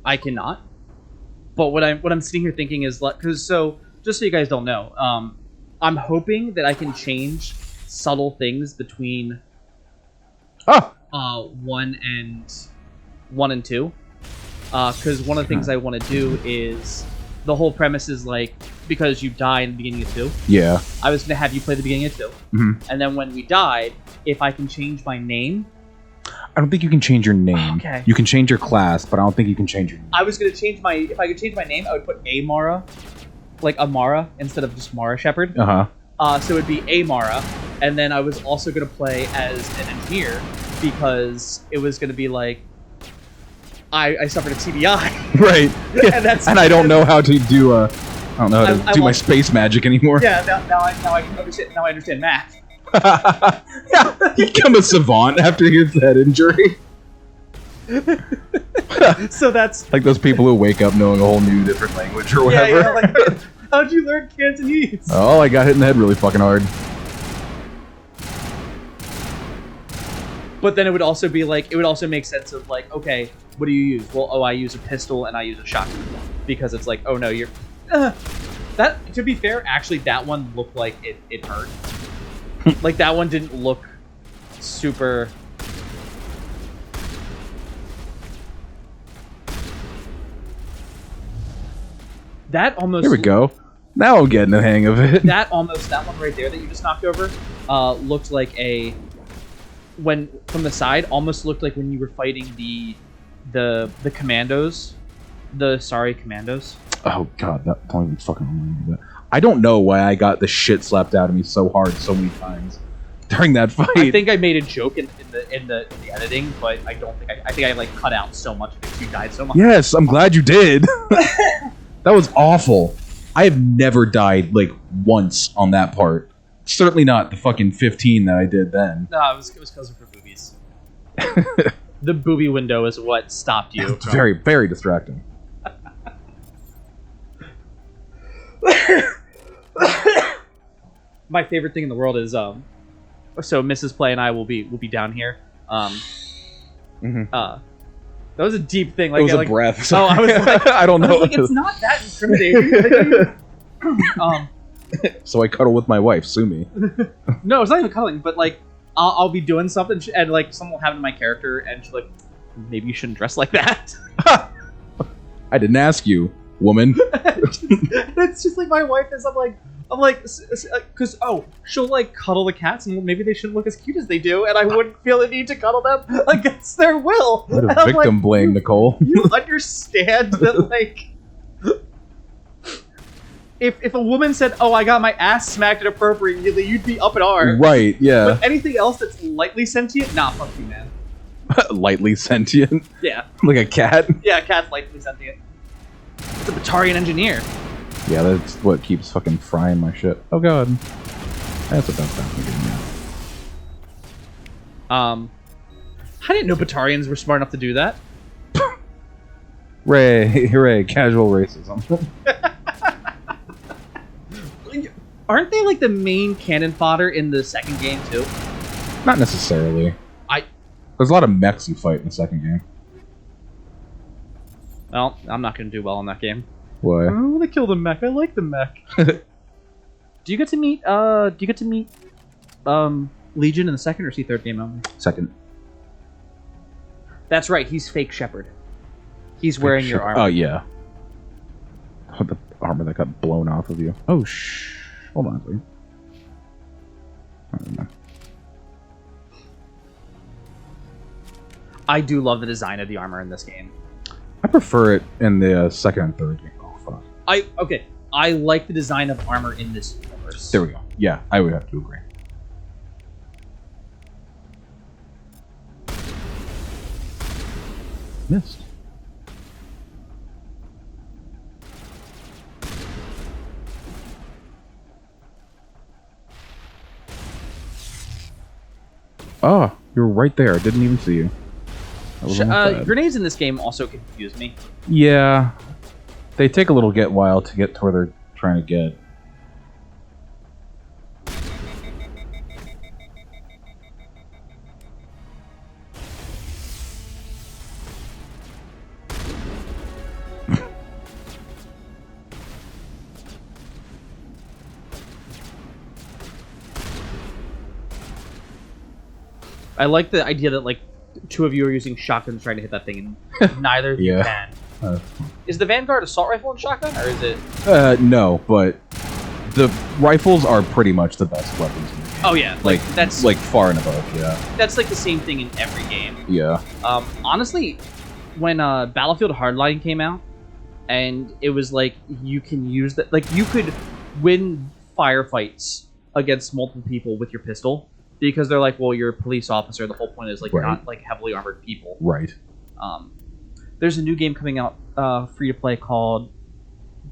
I cannot. But what I'm sitting here thinking is like, just so you guys don't know, I'm hoping that I can change subtle things between one and two, because one of the things I want to do is the whole premise is like, because you die in the beginning of 2. Yeah. I was gonna have you play the beginning of 2, and then when we died, if I can change my name. I don't think you can change your name. Okay. You can change your class, but I don't think you can change your name. I was gonna change my. If I could change my name, I would put Amara, like Amara, instead of just Mara Shepard. So it'd be Amara, and then I was also gonna play as an engineer because it was gonna be like I suffered a TBI. Right. and I don't know how to do I don't know how to do my space magic anymore. Yeah. Now I understand. Now I understand math. Yeah, you become a savant after your head injury. So that's like those people who wake up knowing a whole new different language or whatever. Yeah, like, how'd you learn Cantonese? Oh, I got hit in the head really fucking hard. But then it would also be like, it would also make sense of like, okay, what do you use? Well, I use a pistol and I use a shotgun, because it's like, oh no, you're that. To be fair, actually, that one looked like it hurt. Like, that one didn't look super... That almost... Here we go. Now I'm getting the hang of it. That one right there that you just knocked over, looked like a... When, from the side, almost looked like when you were fighting the commandos. The Sorry commandos. Oh god, don't even fucking remind me of that. I don't know why I got the shit slapped out of me so hard so many times during that fight. I think I made a joke in the editing, but I don't think I think I like cut out so much because you died so much. Yes, I'm glad you did. That was awful. I have never died like once on that part. Certainly not the fucking 15 that I did then. No, it was because of her boobies. The booby window is what stopped you. It's very, very distracting. My favorite thing in the world is so Mrs. Play and I will be down here. That was a deep thing. Like, it was like, a breath. Oh, I was like, I don't know. Like, it's not that intimidating. So I cuddle with my wife. Sue me. No, it's not even cuddling, but like I'll be doing something and like something will happen to my character, and she's like, maybe you shouldn't dress like that. I didn't ask you, woman. It's just like my wife is. I'm like, because she'll like cuddle the cats, and maybe they shouldn't look as cute as they do, and I wouldn't feel the need to cuddle them against their will. What a victim blame, Nicole. You understand that, like, if a woman said, "Oh, I got my ass smacked inappropriately," you'd be up in arms. Right? Yeah. But anything else that's lightly sentient, nah, fuck you, man. Lightly sentient? Yeah. Like a cat? Yeah, a cat's lightly sentient. It's a Batarian engineer. Yeah, that's what keeps fucking frying my shit. Oh god. That's about that. I didn't know Batarians were smart enough to do that. Hooray, casual racism. Aren't they like the main cannon fodder in the second game too? Not necessarily. There's a lot of mechs you fight in the second game. Well, I'm not going to do well in that game. Why? I want to kill the mech. I like the mech. Do you get to meet Legion in the second or is he third game only? Second. That's right. He's fake Shepard. He's wearing your armor. Oh yeah. Oh, the armor that got blown off of you. Oh hold on, please. I don't know. I do love the design of the armor in this game. I prefer it in the second and third game. Oh fuck. I like the design of armor in this universe. There we go. Yeah, I would have to agree. Missed. Oh, you were right there. I didn't even see you. Grenades in this game also confuse me. Yeah. They take a little while to get to where they're trying to get. I like the idea that like two of you are using shotguns trying to hit that thing, and neither of you can. Is the Vanguard assault rifle and shotgun, or is it? No, but the rifles are pretty much the best weapons in the game. Oh yeah, like that's like far and above. Yeah, that's like the same thing in every game. Yeah. Honestly, when Battlefield Hardline came out, and it was like you can use that, like you could win firefights against multiple people with your pistol because they're like, well, you're a police officer. The whole point is like you're not like heavily armored people. Right. There's a new game coming out free to play called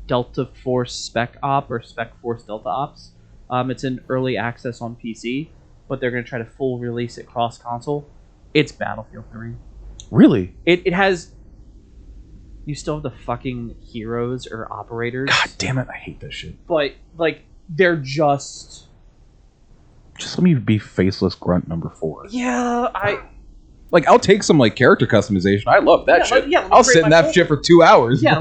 Delta Force Spec Op or Spec Force Delta Ops. It's in early access on PC, but they're going to try to full release it cross console. It's Battlefield 3. Really? It has. You still have the fucking heroes or operators. God damn it! I hate this shit. But like they're just let me be faceless grunt number 4. Yeah, I'll take some like character customization. I love that shit. I'll sit in that shit for 2 hours. Yeah,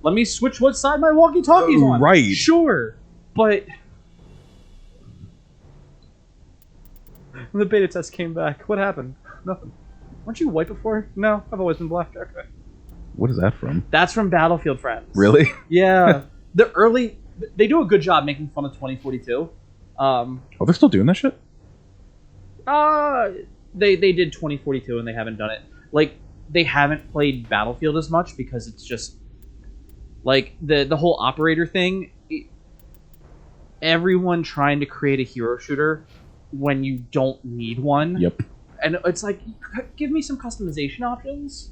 let me switch what side my walkie-talkie's on. Right. Sure, but when the beta test came back, what happened? Nothing. Weren't you white before? No, I've always been black. Okay. What is that from? That's from Battlefield Friends. Really? Yeah. They do a good job making fun of 2042. Oh, they're still doing that shit? They did 2042 and they haven't done it. Like, they haven't played Battlefield as much because it's just like the whole operator thing. Everyone trying to create a hero shooter when you don't need one. Yep. And it's like, give me some customization options.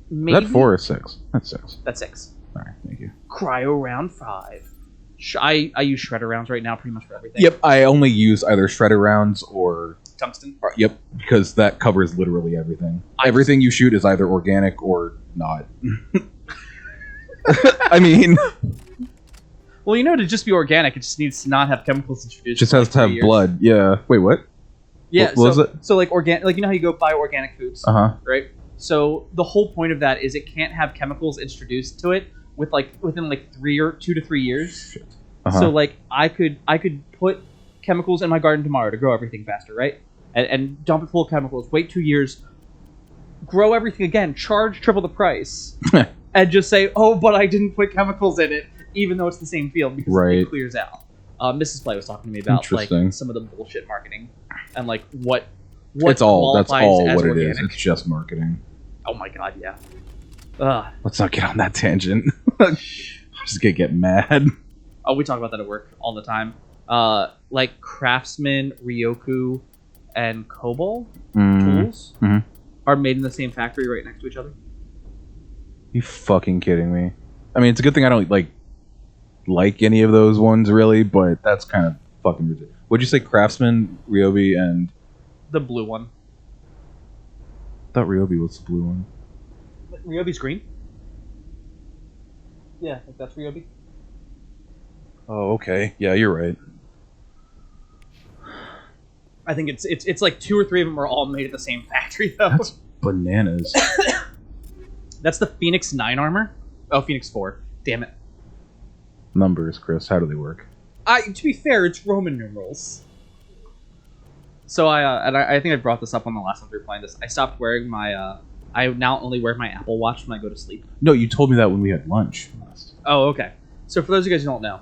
Maybe. Is that 4 or 6? That's 6. That's 6. All right, thank you. Cryo round 5. I use shredder rounds right now pretty much for everything. Yep, I only use either shredder rounds or tungsten. Yep, because that covers literally everything. Everything you shoot is either organic or not. I mean, well, to just be organic, it just needs to not have chemicals introduced. It just has to have blood. Yeah. Wait, what? Yeah. What was it? So like organic, like how you go buy organic foods. Right. So the whole point of that is it can't have chemicals introduced to it within 2 to 3 years. Shit. So like I could put chemicals in my garden tomorrow to grow everything faster, right? And dump it full of chemicals. Wait 2 years, grow everything again, charge triple the price, and just say, oh, but I didn't put chemicals in it, even though it's the same field because it clears out. Mrs. Play was talking to me about like some of the bullshit marketing and like what that's all what organic. It is. It's just marketing. Oh my god, yeah. Let's not get on that tangent. I'm just gonna get mad. Oh, we talk about that at work all the time. Like Craftsman, Ryoku, and Cobalt tools are made in the same factory right next to each other. You fucking kidding me? I mean, it's a good thing I don't like any of those ones really, but that's kind of fucking ridiculous. What'd you say, Craftsman, Ryobi, and the blue one? I thought Ryobi was the blue one. Ryobi's green. Yeah, I think that's Ryobi. Oh, okay. Yeah, you're right. I think it's like 2 or 3 of them are all made at the same factory though. That's bananas. That's the Phoenix 9 armor. Oh, Phoenix 4. Damn it. Numbers, Chris. How do they work? To be fair, it's Roman numerals. So I think I brought this up on the last time we were playing this. I stopped wearing my. I now only wear my Apple Watch when I go to sleep. No, you told me that when we had lunch. Oh, okay. So for those of you guys who don't know,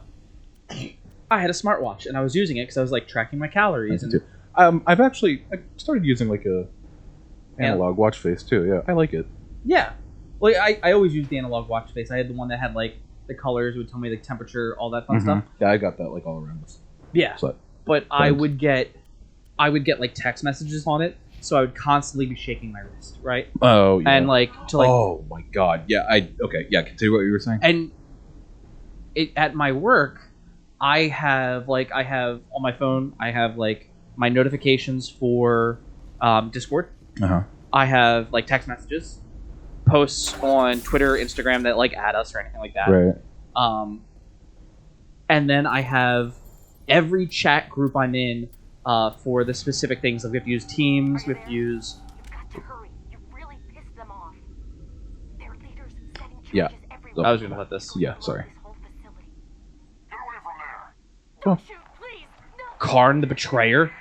I had a smartwatch and I was using it because I was like tracking my calories. I started using like a analog watch face too. Yeah, I like it. Yeah, like I always used the analog watch face. I had the one that had like the colors, it would tell me the temperature, all that fun stuff. Yeah, I got that like all around us. Yeah, but I would get like text messages on it, so I would constantly be shaking my wrist, right? Oh, yeah. And oh my god, yeah. Continue what you were saying. And at my work, I have on my phone, I have like my notifications for Discord. I have like text messages, posts on Twitter, Instagram that like add us or anything like that. Right. And then I have every chat group I'm in for the specific things. Like we have to use Teams, we have to use. You've got to hurry. You really pissed them off. Their leaders setting charges Yeah. everywhere. I was gonna let this. Yeah, sorry. Get away from there. Don't shoot, please. No. Karn the Betrayer.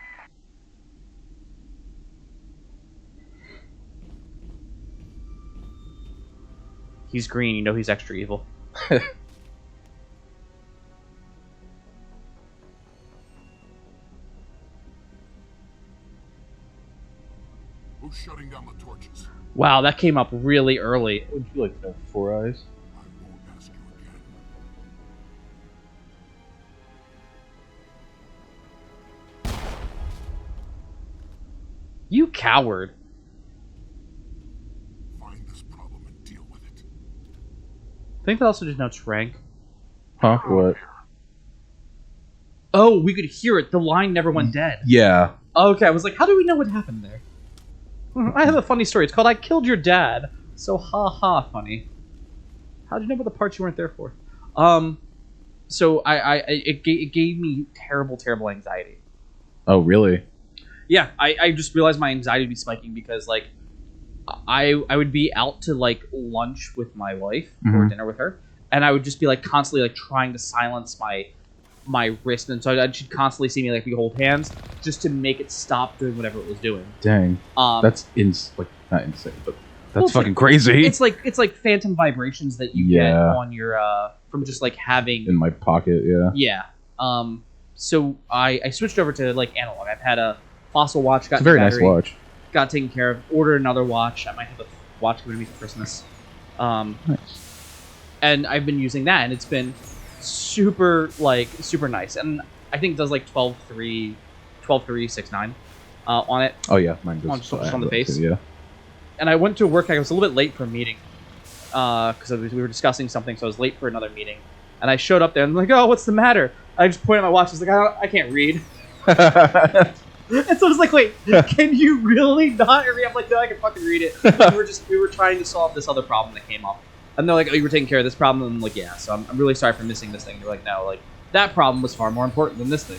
he's green, you know he's extra evil. Who's shutting down the torches? Wow, that came up really early. Would you like to have 4 eyes? I won't ask you again. You coward. Find this problem and deal with it. I think that also denotes rank. Huh? What? Oh, we could hear it. The line never went dead. Yeah. Okay, I was like, how do we know what happened there? I have a funny story. It's called I Killed Your Dad. So ha funny. How'd you know about the parts you weren't there for? So it gave me terrible anxiety. Oh, really? Yeah, I just realized my anxiety would be spiking because, like, I would be out to, like, lunch with my wife or dinner with her, and I would just be, like, constantly, like, trying to silence my wrist, and so she'd constantly see me, like, we hold hands just to make it stop doing whatever it was doing. Dang. That's not insane, but that's fucking like, crazy. It's like phantom vibrations that you get on your from just like having in my pocket. Yeah. Yeah. So I switched over to like analog. I've had a Fossil watch. Got It's a very battery, nice watch. Got taken care of. Ordered another watch. I might have a watch given to me for Christmas. Nice. And I've been using that, and it's been super nice. And I think it does like 12.369 on it. Oh yeah, mine does. Just on the base. Yeah. And I went to work. I was a little bit late for a meeting because we were discussing something, so I was late for another meeting. And I showed up there, and I'm like, "Oh, what's the matter?" I just pointed at my watch. I was like, "I can't read." And so I was like, "Wait, can you really not read?" I'm like, "No, I can fucking read it." We were trying to solve this other problem that came up, and they're like, "Oh, you were taking care of this problem?" And I'm like, "Yeah." So I'm really sorry for missing this thing. They're like, "No, like that problem was far more important than this thing."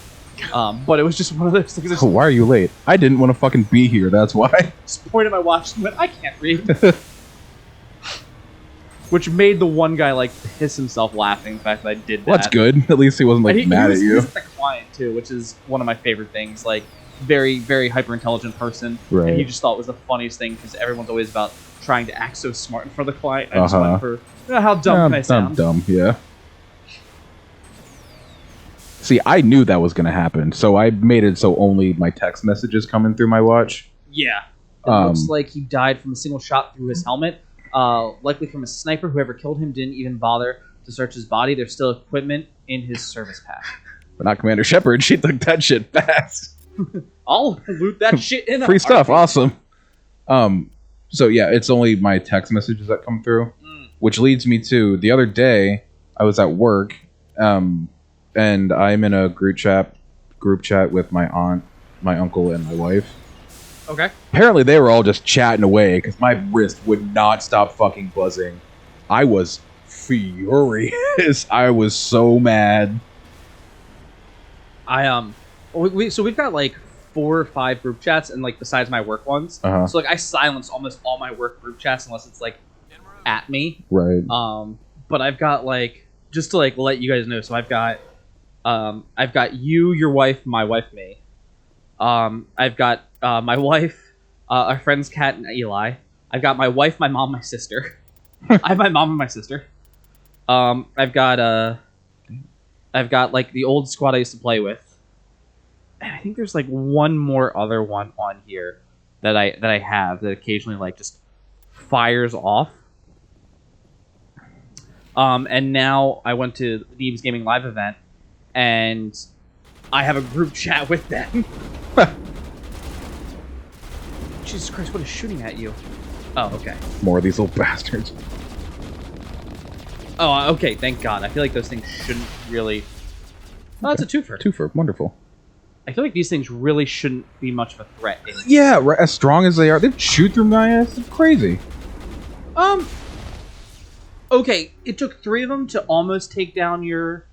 But it was just one of those things. Oh, why are you late? I didn't want to fucking be here. That's why. Just pointed at my watch and went, "I can't read." Which made the one guy like piss himself laughing the fact that I did that. Well, that's good. At least he wasn't like mad at you. He was the client too, which is one of my favorite things. Like very hyper intelligent person, right. And he just thought it was the funniest thing because everyone's always about trying to act so smart in front of the client. I just went for how dumb can I sound? I'm dumb, yeah. See, I knew that was going to happen, so I made it so only my text messages coming through my watch. Yeah. It looks like he died from a single shot through his helmet. Likely from a sniper. Whoever killed him didn't even bother to search his body. There's still equipment in his service pack. But not Commander Shepard. She took that shit fast. I'll loot that shit in a free stuff. heartbeat. Awesome. So yeah, it's only my text messages that come through, which leads me to the other day. I was at work, and I'm in a group chat with my aunt, my uncle, and my wife. Okay. Apparently, they were all just chatting away because my wrist would not stop fucking buzzing. I was furious. I was so mad. So we've got like 4 or 5 group chats, and like besides my work ones. Uh-huh. So like I silence almost all my work group chats unless it's like at me. Right. But I've got like just to like let you guys know. So I've got you, your wife, my wife, me. I've got my wife, our friends Kat and Eli. I've got my wife, my mom, my sister. I have my mom and my sister. I've got like the old squad I used to play with. And I think there's like one more other one on here that I have that occasionally like just fires off. And now I went to the Deems Gaming Live event, and I have a group chat with them. Jesus Christ, what is shooting at you? Oh, okay. More of these little bastards. Oh, okay, thank God. I feel like those things shouldn't really... Oh, it's a twofer. Twofer, wonderful. I feel like these things really shouldn't be much of a threat. Yeah, as strong as they are, they shoot through my ass. It's crazy. Okay, it took 3 of them to almost take down your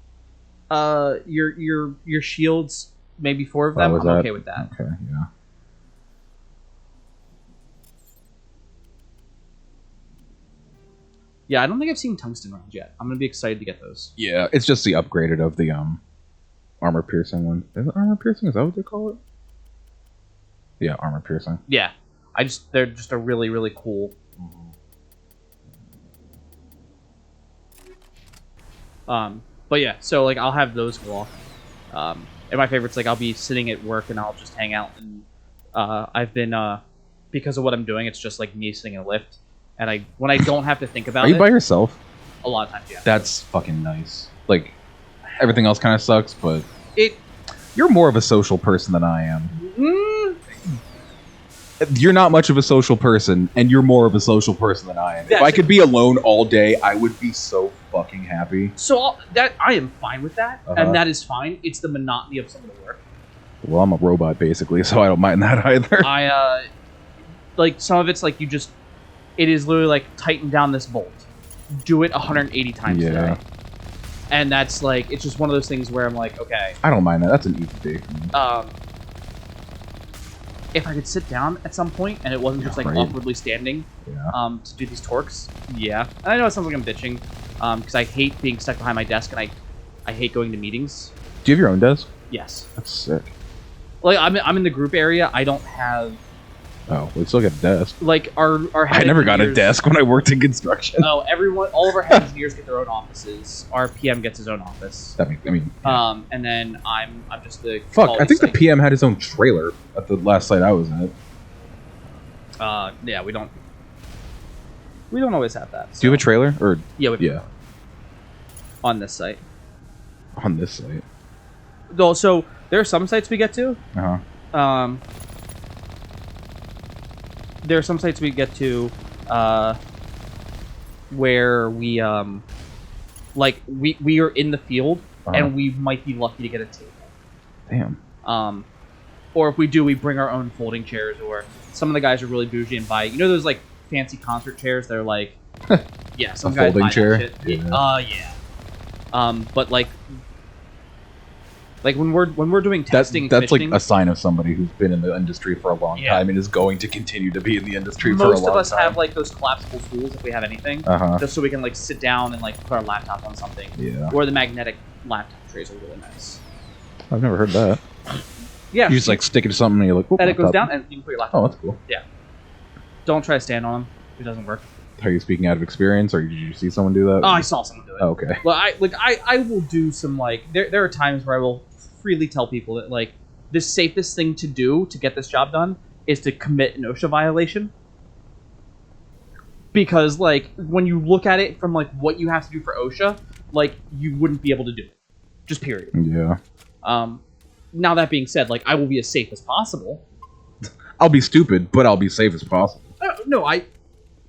shields. Maybe 4 of them. I'm okay with that. Okay, yeah. Yeah, I don't think I've seen tungsten rounds yet. I'm gonna be excited to get those. Yeah, it's just the upgraded of the armor piercing one. Is it armor piercing? Is that what they call it? Yeah, armor piercing. Yeah, they're just a really cool. But yeah, so like I'll have those go off. And my favorites, like I'll be sitting at work and I'll just hang out. And I've been because of what I'm doing, it's just like me sitting in a lift. And when I don't have to think about it. Are you by yourself? A lot of times, yeah. That's fucking nice. Like everything else kind of sucks, but you're more of a social person than I am. You're not much of a social person, and you're more of a social person than I am. If I could be alone all day, I would be so fucking happy. So I am fine with that, and that is fine. It's the monotony of some of the work. Well, I'm a robot basically, so I don't mind that either. Like some of it's like it is literally like tighten down this bolt, do it 180 times a day, and that's like it's just one of those things where I'm like, okay, I don't mind that. That's an easy day for me. If I could sit down at some point and it wasn't just like awkwardly standing to do these torques, I know it sounds like I'm bitching because I hate being stuck behind my desk and I hate going to meetings. Do you have your own desk? Yes. That's sick. Like I'm in the group area. I don't have. Oh, we still got a desk. Like our head I never got a desk when I worked in construction. Oh, all of our head engineers get their own offices. Our PM gets his own office. And then I'm just the fuck. I think the PM had his own trailer at the last site I was at. Yeah, we don't always have that. So. Do you have a trailer or? Yeah, on this site. On this site. Though, so there are some sites we get to. There are some sites we get to where we we are in the field and we might be lucky to get a table. Damn. Or if we do, we bring our own folding chairs. Or some of the guys are really bougie and buy those like fancy concert chairs. They're like some a guys folding buy chair. That shit. But like when we're doing testing, that's like a sign of somebody who's been in the industry for a long time and is going to continue to be in the industry for a long time. Most of us have like those collapsible stools if we have anything, just so we can like sit down and like put our laptop on something. Yeah. Or the magnetic laptop trays are really nice. I've never heard that. Yeah. You just like stick it to something and you're like, and it goes down and you can put your laptop. Oh, that's cool. Yeah. Don't try to stand on them. It doesn't work. Are you speaking out of experience, or did you see someone do that? Oh, I saw someone do it. Oh, okay. Well, I will do some like there are times where I will freely tell people that like the safest thing to do to get this job done is to commit an OSHA violation, because like when you look at it from like what you have to do for OSHA, like you wouldn't be able to do it, just period. Yeah. Now that being said, like I will be as safe as possible. I'll be stupid, but I'll be safe as possible. No, I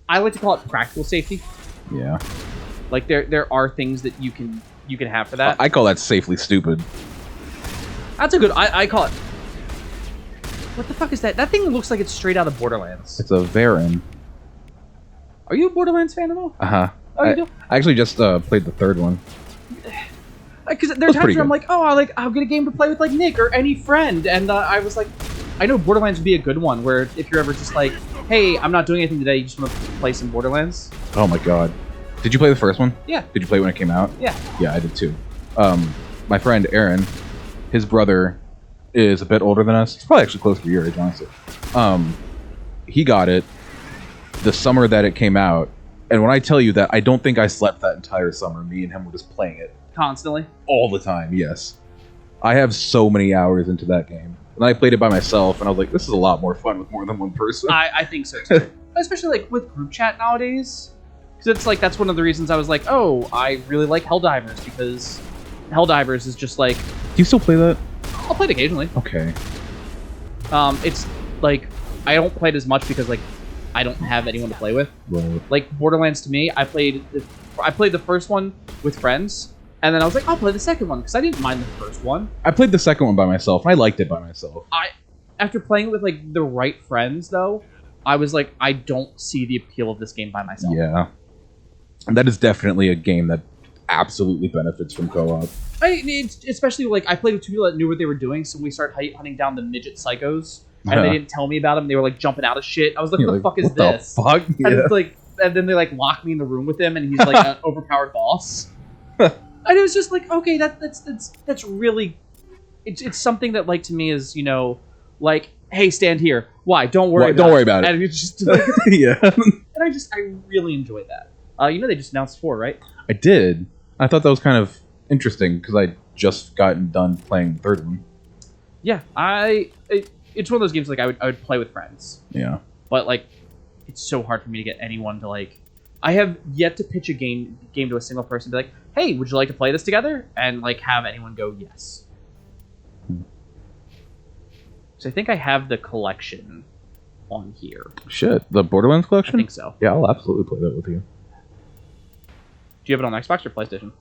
like to call it practical safety. Yeah. Like there are things that you can have for that. I call that safely stupid. That's a good. I call it. What the fuck is that? That thing looks like it's straight out of Borderlands. It's a Varen. Are you a Borderlands fan at all? Oh, you do? I actually just played the third one. Because there are times where I'm like, I'll get a game to play with like Nick or any friend, and I was like, I know Borderlands would be a good one where if you're ever just like, hey, I'm not doing anything today, you just want to play some Borderlands. Oh my god. Did you play the first one? Yeah. Did you play it when it came out? Yeah. Yeah, I did too. My friend Aaron, his brother is a bit older than us. He's probably actually close to your age, honestly. He got it the summer that it came out, and when I tell you that I don't think I slept that entire summer, me and him were just playing it. Constantly? All the time, yes. I have so many hours into that game. And I played it by myself, and I was like, this is a lot more fun with more than one person. I think so, too. Especially, like, with group chat nowadays. Because it's, like, that's one of the reasons I was like, oh, I really like Helldivers, because Helldivers is just, like... Do you still play that? I'll play it occasionally. Okay. It's, like, I don't play it as much because, like, I don't have anyone to play with. Right. Like, Borderlands, to me, I played the first one with friends, and then I was like, I'll play the second one, because I didn't mind the first one. I played the second one by myself, and I liked it by myself. After playing it with, like, the right friends, though, I was like, I don't see the appeal of this game by myself. Yeah. And that is definitely a game that absolutely benefits from co-op. Especially, like, I played with two people that knew what they were doing, so we started hunting down the midget psychos, and they didn't tell me about them. They were, like, jumping out of shit. I was like, what the fuck is this? What the fuck? Yeah. And then they, like, locked me in the room with him, and he's, like, an overpowered boss. And it was just like, okay, that's really... It's something that, like, to me is, you know, like, hey, stand here. Why? Don't worry about it. And it's just... Like, yeah. And I really enjoyed that. You know they just announced 4, right? I did. I thought that was kind of interesting because I just gotten done playing the third one. Yeah, it's one of those games like I would play with friends. Yeah. But like, it's so hard for me to get anyone to like. I have yet to pitch a game to a single person and be like, "Hey, would you like to play this together?" And like have anyone go yes. So I think I have the collection on here. Shit, the Borderlands collection? I think so. Yeah, I'll absolutely play that with you. Do you have it on Xbox or PlayStation?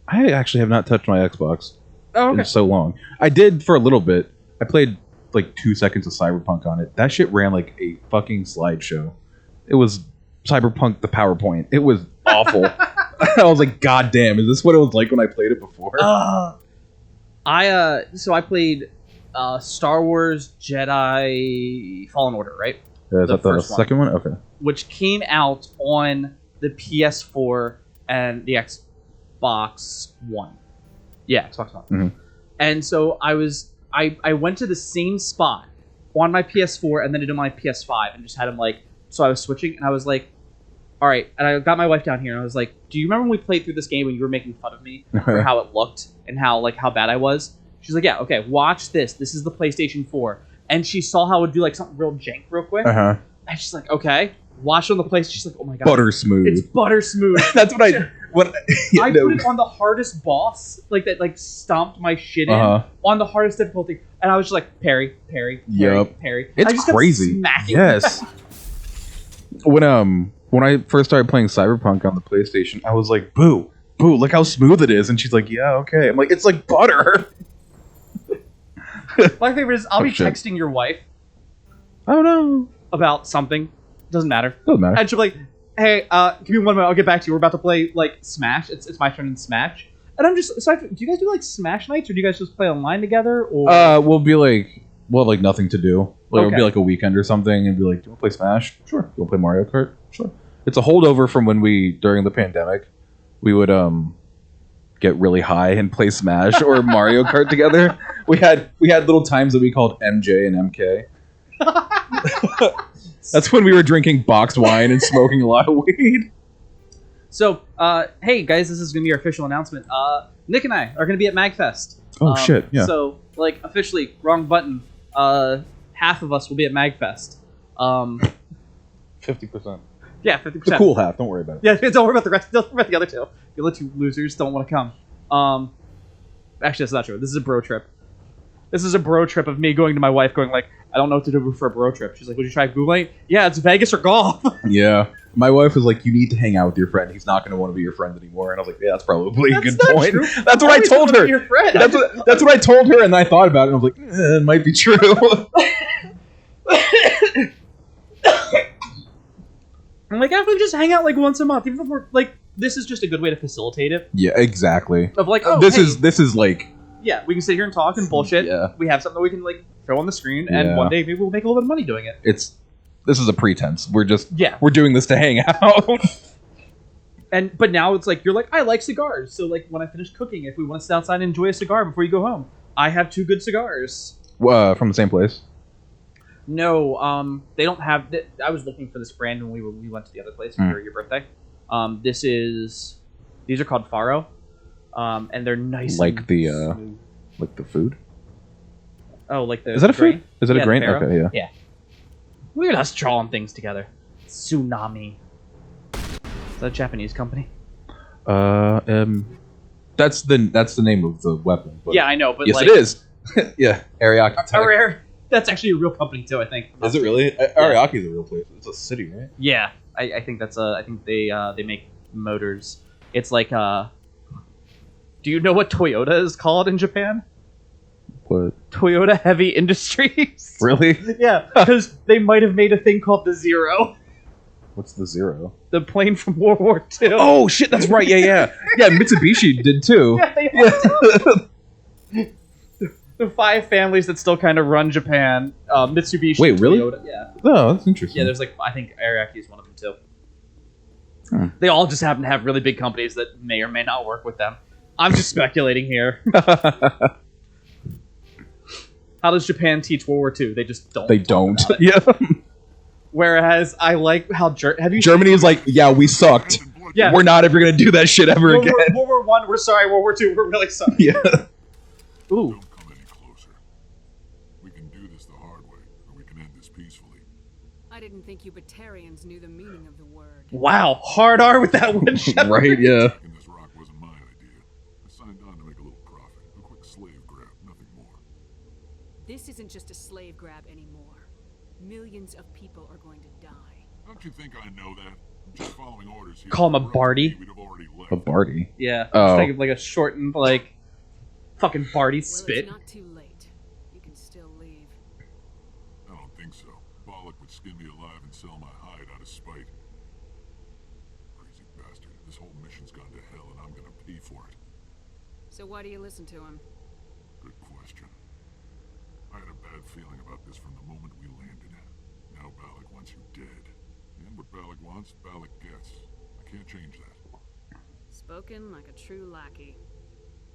I actually have not touched my Xbox Oh, okay. in so long. I did for a little bit. I played like 2 seconds of Cyberpunk on it. That shit ran like a fucking slideshow. It was Cyberpunk the PowerPoint. It was awful. I was like, God damn, is this what it was like when I played it before? I played Star Wars Jedi Fallen Order, right? Yeah, is that the second one? Okay. Which came out on the PS4 and the Xbox One. Yeah, Xbox One. Mm-hmm. And so I went to the same spot on my PS4 and then did it on my PS5 and just had them like, so I was switching and I was like, all right. And I got my wife down here and I was like, do you remember when we played through this game when you were making fun of me for how it looked and how bad I was? She's like, yeah, okay, watch this. This is the PlayStation 4. And she saw how it would do like something real jank real quick. Uh-huh. And she's like, okay, watch it on the PlayStation. She's like, oh my God. Butter smooth. It's butter smooth. That's what I put it on the hardest boss, like that, like stomped my shit in on the hardest difficulty, and I was just like parry. Yep. Parry. It's I just crazy. Smacking. Yes. When I first started playing Cyberpunk on the PlayStation, I was like, "Boo, look how smooth it is," and she's like, "Yeah, okay." I'm like, "It's like butter." My favorite is I'll be texting your wife. Oh no. About something. Doesn't matter. Doesn't matter. And she'll be like, hey, give me 1 minute, I'll get back to you. We're about to play, like, Smash. It's my turn in Smash. And I'm just, do you guys do, like, Smash nights, or do you guys just play online together, or? We'll have, like, nothing to do. Like, It'll be, like, a weekend or something, and be like, do you want to play Smash? Sure. You want to play Mario Kart? Sure. It's a holdover from when during the pandemic, we would, get really high and play Smash or Mario Kart together. We had little times that we called MJ and MK. That's when we were drinking boxed wine and smoking a lot of weed. So, hey guys, this is going to be our official announcement. Nick and I are going to be at MagFest. Oh shit, yeah. So, like, officially, wrong button. Half of us will be at MagFest. 50%. Yeah, 50%. The cool half, don't worry about it. Yeah, don't worry about the rest. Don't worry about the other two. The other two losers don't want to come. Actually, that's not true. This is a bro trip. This is a bro trip of me going to my wife going like, I don't know what to do for a bro trip. She's like, would you try Googling? Yeah, it's Vegas or golf. Yeah. My wife was like, you need to hang out with your friend. He's not going to want to be your friend anymore. And I was like, yeah, that's probably a good point. True. That's what I told her. Your friend. That's what I told her, and I thought about it, and I was like, it might be true. I'm like, if we just hang out like once a month, even if we're like, this is just a good way to facilitate it. Yeah, exactly. Of like, oh, this hey. is like, yeah, we can sit here and talk and bullshit. Yeah. We have something that we can like throw on the screen, and one day maybe we'll make a little bit of money doing it. This is a pretense. We're doing this to hang out. But now it's like, you're like, I like cigars, so like when I finish cooking, if we want to sit outside and enjoy a cigar before you go home, I have 2 good cigars. From the same place? No, they don't have. I was looking for this brand when we went to the other place for your birthday. These are called Faro, and they're nice. Like and the smooth. like the food. Oh, like the. Is that a grain? food? Is it a grain? Faro. Okay, yeah. Yeah. Weird us drawing things together. Tsunami. Is that a Japanese company? That's the name of the weapon. But Yeah, I know, but yes, like, it is. Yeah, Ariake. That's actually a real company too, I think. Is it really? Ariake is a real place. It's a city, right? Yeah, I think that's I think they make motors. It's like do you know what Toyota is called in Japan? What? Toyota Heavy Industries. Really? Yeah, because they might have made a thing called the Zero. What's the Zero? The plane from World War II. Oh shit, that's right. Yeah. Yeah, Mitsubishi did too. Yeah, they the 5 families that still kind of run Japan. Mitsubishi. Wait, really? Toyota, yeah. Oh, that's interesting. Yeah, there's like, I think Ariake is one of them too. They all just happen to have really big companies that may or may not work with them. I'm just speculating here. How does Japan teach World War II? They just don't. They don't. Yeah. Whereas I like how have you Germany is like, yeah, we sucked. Yeah. We're not ever gonna do that shit ever again. World War One, we're sorry. World War Two, we're really sorry. Yeah. Ooh. Don't come any closer. We can do this the hard way, or we can end this peacefully. I didn't think you Batarians knew the meaning of the word. Wow, hard R with that one, Shepard. Right, yeah. Taking this rock wasn't my idea. I signed on to make a little profit. A quick slave grab, nothing more. This isn't just a slave grab anymore. Millions of people are going to die. Don't you think I know that? I'm just following orders here. Call him a If it were up to Barty. me, we'd have already left. A Barty. Yeah. Oh. Just think of like a shortened, like, fucking Barty Well, spit. it's not too late. You can still leave. I don't think so. Bollock would skin me alive and sell my hide out of spite. Crazy bastard. This whole mission's gone to hell and I'm gonna pay for it. So why do you listen to him? Good question. I had a bad feeling about this from the moment we landed. Now Bollock wants you dead. And what Bollock wants, Bollock gets. I can't change that. Spoken like a true lackey.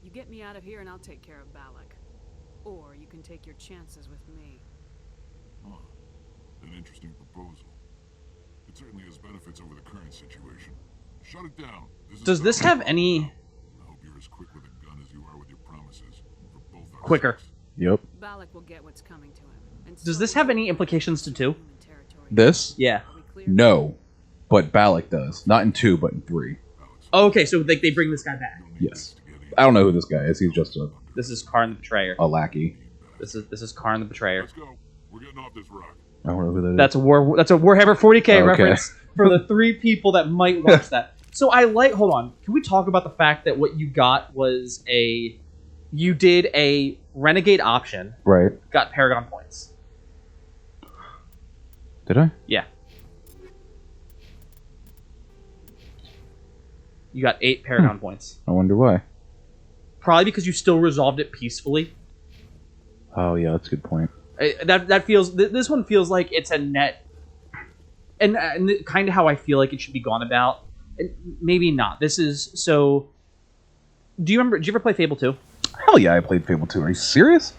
You get me out of here and I'll take care of Balak. Or you can take your chances with me. Huh. An interesting proposal. It certainly has benefits over the current situation. Shut it down. Does this have any... I hope you're as quick with a gun as you are with your promises. For both our Quicker. sakes. Yep. Balak will get what's coming to him. And Does so this will have any you. implications to 2? Human territory. This? Yeah. Are we clear? No. But Balak does. Not in 2, but in 3. Alex, Oh, okay, so they bring this guy back. you'll need Yes. this to get in. I don't know who this guy is. He's just This is Karn the Betrayer. a lackey. This is Karn the Betrayer. Let's go. We're getting off this rock. I don't know who that is. That's a Warhammer 40k Okay. reference for the 3 people that might watch that. So hold on. Can we talk about the fact that what you got was you did a renegade option, Right. got Paragon points. Did I? Yeah. You got 8 Paragon points. I wonder why. Probably because you still resolved it peacefully. Oh, yeah, that's a good point. That feels. This one feels like it's a net, and kind of how I feel like it should be gone about. And maybe not. This is so. Do you remember? Did you ever play Fable 2? Hell yeah, I played Fable 2. Are you serious?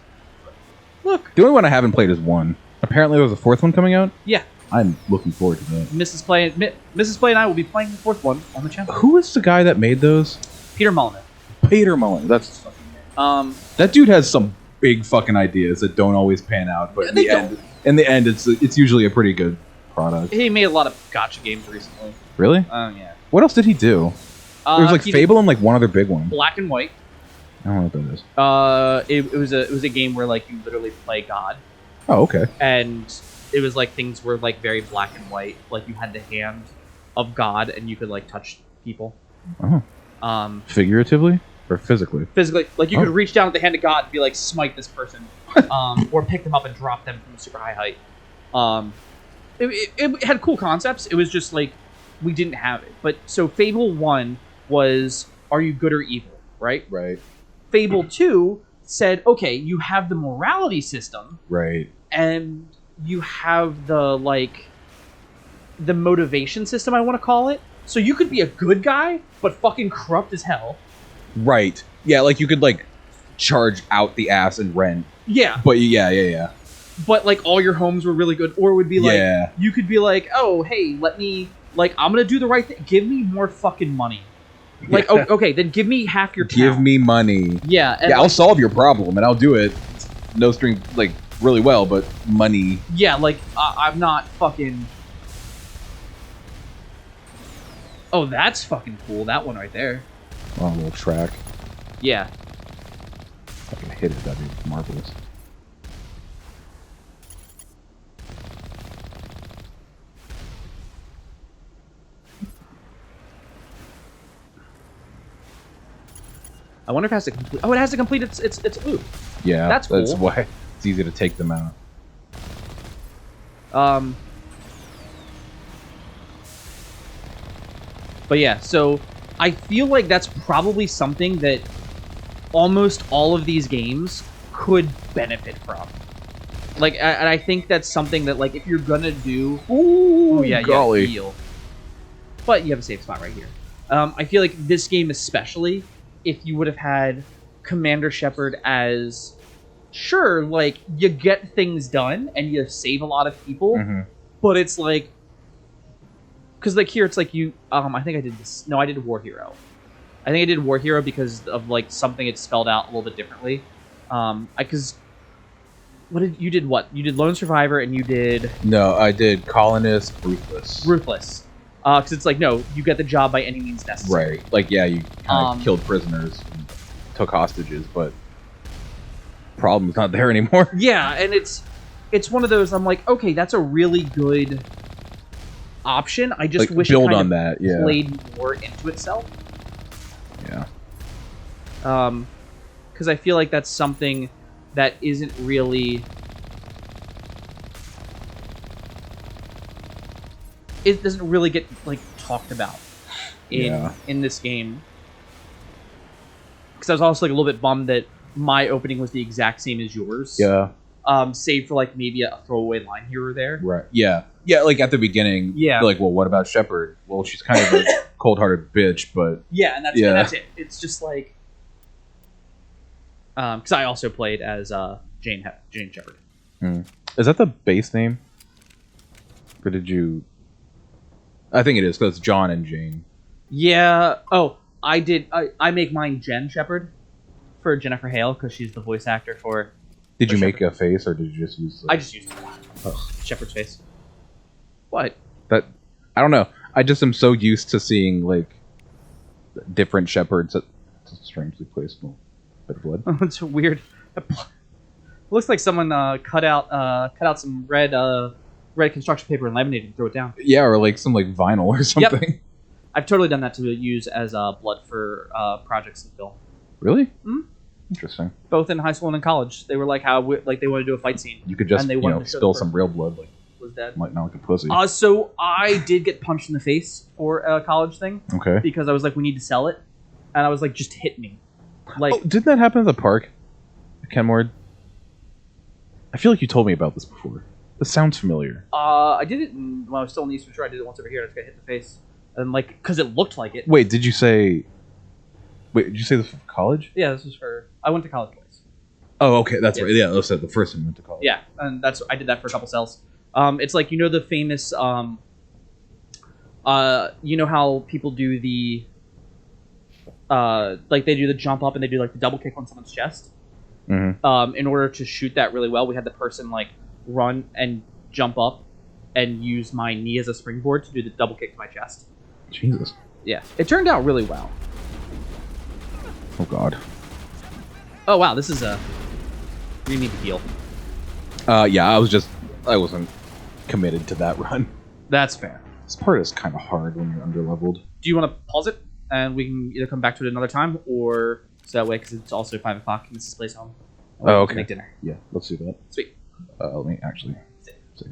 Look. The only one I haven't played is 1. Apparently there was a 4th one coming out. Yeah. I'm looking forward to that. Mrs. Play and I will be playing the 4th one on the channel. Who is the guy that made those? Peter Molyneux. Peter Mullen. That's his fucking name. That dude has some big fucking ideas that don't always pan out, but in the end, it's usually a pretty good product. He made a lot of gotcha games recently. Really? Yeah. What else did he do? There was like he did Fable and like one other big one. Black and White. I don't know what that is. It was a game where like you literally play God, Oh, okay. and it was like things were like very black and white. Like you had the hand of God, and you could like touch people. Oh. Figuratively or physically? Physically, like you could Oh. reach down with the hand of God and be like, smite this person, or pick them up and drop them from a super high height. It had cool concepts. It was just like we didn't have it. But so Fable 1 was, are you good or evil, right? Right. Fable 2 said, okay, you have the morality system, Right. and you have the motivation system, I want to call it. So you could be a good guy, but fucking corrupt as hell. Right. Yeah, like you could like charge out the ass and rent. Yeah. But yeah. But like all your homes were really good, or it would be like Yeah. you could be like, oh hey, let me I'm gonna do the right thing. Give me more fucking money. Like Yeah. okay, then give me half your Give town. me money. Yeah, and Yeah, I'll solve your problem and I'll do it. No string, like really well, but money. yeah, like I'm not fucking. Oh, that's fucking cool. That one right there. Oh, a little track. Yeah. If I can hit it, that'd be marvelous. I wonder if it has to complete. Oh, it has to complete its loop. Yeah, That's That's cool. why it's easy to take them out. But yeah, so I feel like that's probably something that almost all of these games could benefit from. Like, and I think that's something that, like, if you're gonna do, Ooh, yeah, golly. you heal. But you have a safe spot right here. I feel like this game especially, if you would have had Commander Shepard as, sure, like, you get things done and you save a lot of people, Mhm. but it's like, because like here it's like you. I think I did this. No, I did War Hero. I think I did War Hero because of like something it spelled out a little bit differently. Because you did what? You did Lone Survivor and you did. No, I did Colonist, Ruthless. Ruthless. Because it's like no, you get the job by any means necessary. Right. Like yeah, you kind of killed prisoners, and took hostages, but problem's not there anymore. Yeah, and it's one of those. I'm like, okay, that's a really good option. I just like, wish build it kind on of that. Yeah. played more into itself. Yeah. Because I feel like that's something that isn't really. It doesn't really get like talked about in this game. Because I was also like a little bit bummed that my opening was the exact same as yours. Yeah. Save for like maybe a throwaway line here or there. Right. Yeah. Yeah. Like at the beginning. Yeah. Like, well, what about Shepard? Well, she's kind of a cold-hearted bitch, but yeah, and that's it. It's just like, because I also played as Jane Shepard. Is that the base name, or did you? I think it is because it's John and Jane. Yeah. Oh, I did. I make mine Jen Shepard for Jennifer Hale because she's the voice actor for. Did you make Shepard. a face, or did you just use? I just used Shepard's face. What? That I don't know. I just am so used to seeing like different Shepards. It's a strangely placed little bit of blood. It's weird. It looks like someone cut out some red construction paper and laminated and threw it down. Yeah, or like some like vinyl or something. Yep. I've totally done that to use as blood for projects in film. Really? Interesting. Both in high school and in college, they were like they wanted to do a fight scene. You could just and they wanted to show spill the some real blood, like was dead. Like not like a pussy. So I did get punched in the face for a college thing. Okay. Because I was like, we need to sell it, and I was like, just hit me. Like, didn't that happen at the park, Kenmore? I feel like you told me about this before. This sounds familiar. I did it when I was still in the Eastern Shore. I did it once over here. I just got hit in the face, and like, because it looked like it. Wait, did you say? Wait, did you say this was for college? Yeah, this was for. I went to college twice. Oh, okay, that's right. Yeah, that's the first time I went to college. Yeah, and I did that for a couple cells. It's like the famous. You know how people do the. Like they do the jump up and they do like the double kick on someone's chest. Mm-hmm. In order to shoot that really well, we had the person like run and jump up and use my knee as a springboard to do the double kick to my chest. Jesus. Yeah, it turned out really well. Oh God. Oh wow, this is a. We need to heal. Yeah, I wasn't committed to that run. That's fair. This part is kind of hard when you're underleveled. Do you want to pause it and we can either come back to it another time, or so that way because it's also 5 o'clock and Mrs. Plays home. Oh, okay. Make dinner. Yeah, let's do that. Sweet. Let me actually save.